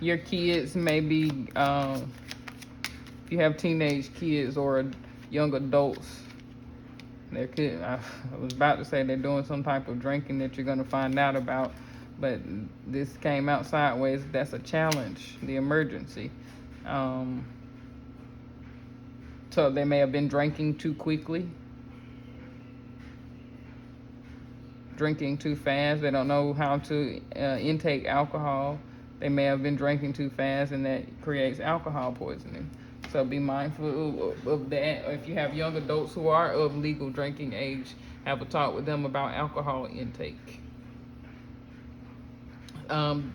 Your kids may be, if you have teenage kids or young adults, I was about to say they're doing some type of drinking that you're going to find out about, but this came out sideways. That's a challenge, the emergency. So they may have been drinking too quickly, drinking too fast. They don't know how to intake alcohol. They may have been drinking too fast, and that creates alcohol poisoning. So be mindful of that. If you have young adults who are of legal drinking age, have a talk with them about alcohol intake.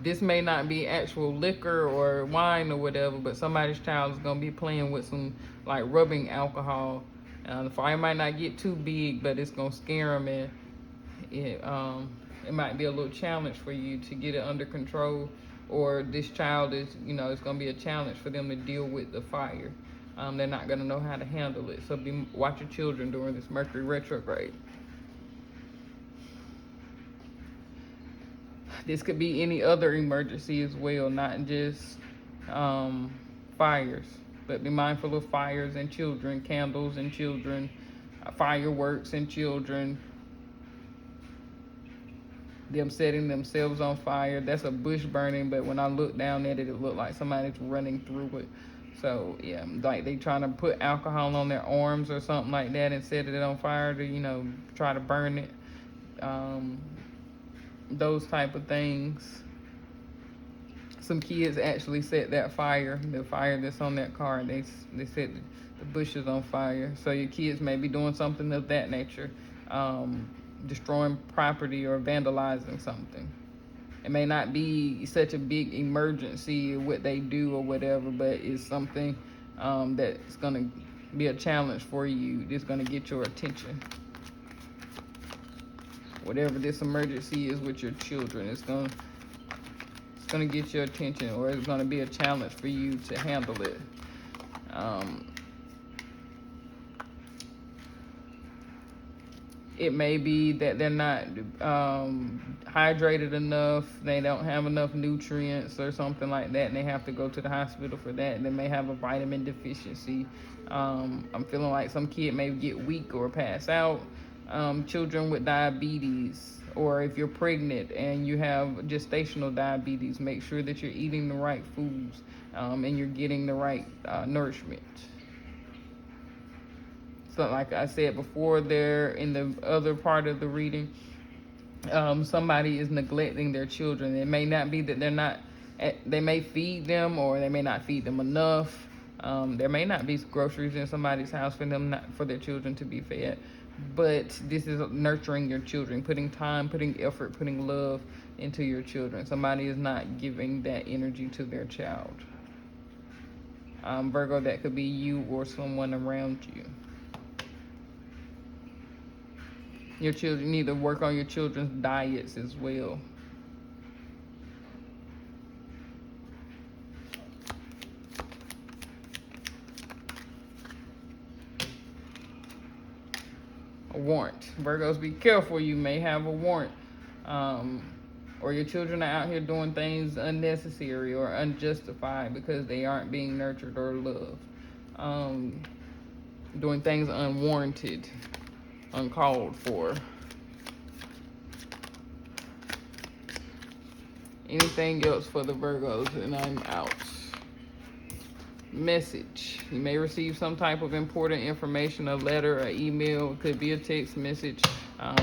This may not be actual liquor or wine or whatever, but somebody's child is going to be playing with some like rubbing alcohol. The fire might not get too big, but it's going to scare them, and it might be a little challenge for you to get it under control. Or this child is, it's going to be a challenge for them to deal with the fire. They're not going to know how to handle it. So watch your children during this Mercury retrograde. This could be any other emergency as well, not just fires. But be mindful of fires and children, candles and children, fireworks and children. Them setting themselves on fire. That's a bush burning, but when I look down at it, it looked like somebody's running through it. So yeah, like they trying to put alcohol on their arms or something like that and set it on fire to, try to burn it. Those type of things. Some kids actually set that fire, the fire that's on that car, they set the bushes on fire. So your kids may be doing something of that nature. Destroying property or vandalizing something. It may not be such a big emergency or what they do or whatever, but it's something that's going to be a challenge for you. It's going to get your attention. Whatever this emergency is with your children, it's going to get your attention, or it's going to be a challenge for you to handle it. It may be that they're not hydrated enough, they don't have enough nutrients or something like that, and they have to go to the hospital for that. They may have a vitamin deficiency. I'm feeling like some kid may get weak or pass out. Children with diabetes, or if you're pregnant and you have gestational diabetes, make sure that you're eating the right foods and you're getting the right nourishment. So like I said before, there in the other part of the reading, somebody is neglecting their children. It may not be that they may feed them, or they may not feed them enough, There may not be groceries in somebody's house for them, not for their children to be fed, but this is nurturing your children, putting time, putting effort, putting love into your children. Somebody is not giving that energy to their child. Virgo, that could be you or someone around you. Your children need to work on your children's diets as well. A warrant. Virgos, be careful. You may have a warrant. Or your children are out here doing things unnecessary or unjustified because they aren't being nurtured or loved. Doing things unwarranted, uncalled for. Anything else for the Virgos, and I'm out. Message. You may receive some type of important information, a letter, an email. It could be a text message,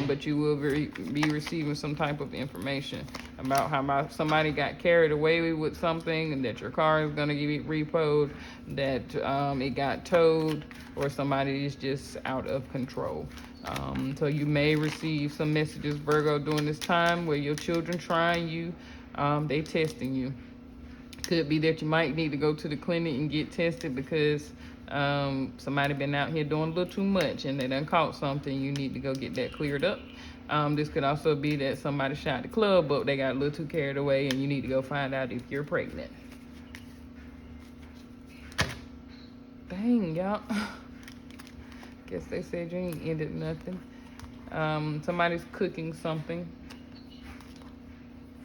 but you will be receiving some type of information about how somebody got carried away with something, and that your car is going to get repoed, that it got towed, or somebody is just out of control. So you may receive some messages, Virgo, during this time where your children trying you, they testing you. Could be that you might need to go to the clinic and get tested because somebody been out here doing a little too much and they done caught something. You need to go get that cleared up. This could also be that somebody shot the club up, they got a little too carried away, and you need to go find out if you're pregnant. Dang, y'all. Guess they said you ain't ended nothing. Somebody's cooking something.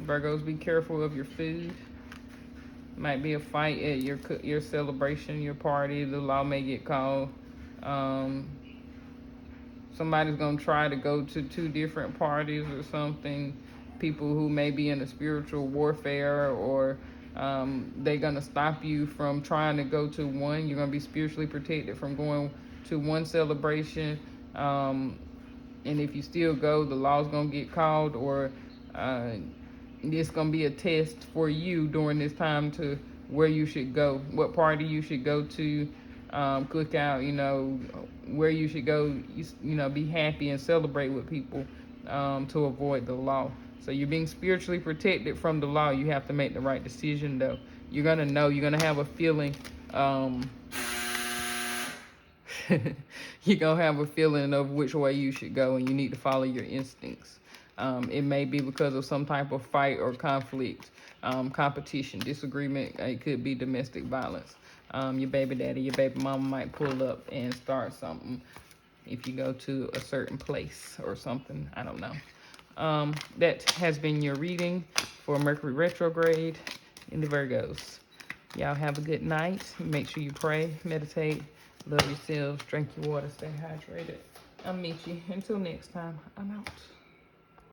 Virgos, be careful of your food. Might be a fight at your celebration, your party. The law may get called. Somebody's gonna try to go to 2 different parties or something. People who may be in a spiritual warfare, or they're gonna stop you from trying to go to one. You're gonna be spiritually protected from going to one celebration. And if you still go, the law's gonna get called, or it's gonna be a test for you during this time to where you should go, what party you should go to, cookout, where you should go, be happy and celebrate with people, to avoid the law. So you're being spiritually protected from the law. You have to make the right decision, though. You're gonna know, you're gonna have a feeling, you're gonna have a feeling of which way you should go, and you need to follow your instincts. It may be because of some type of fight or conflict, competition, disagreement. It could be domestic violence. Your baby daddy, your baby mama might pull up and start something if you go to a certain place or something. I don't know. That has been your reading for Mercury Retrograde in the Virgos. Y'all have a good night. Make sure you pray, meditate, love yourselves, drink your water, stay hydrated. I'll meet you. Until next time, I'm out.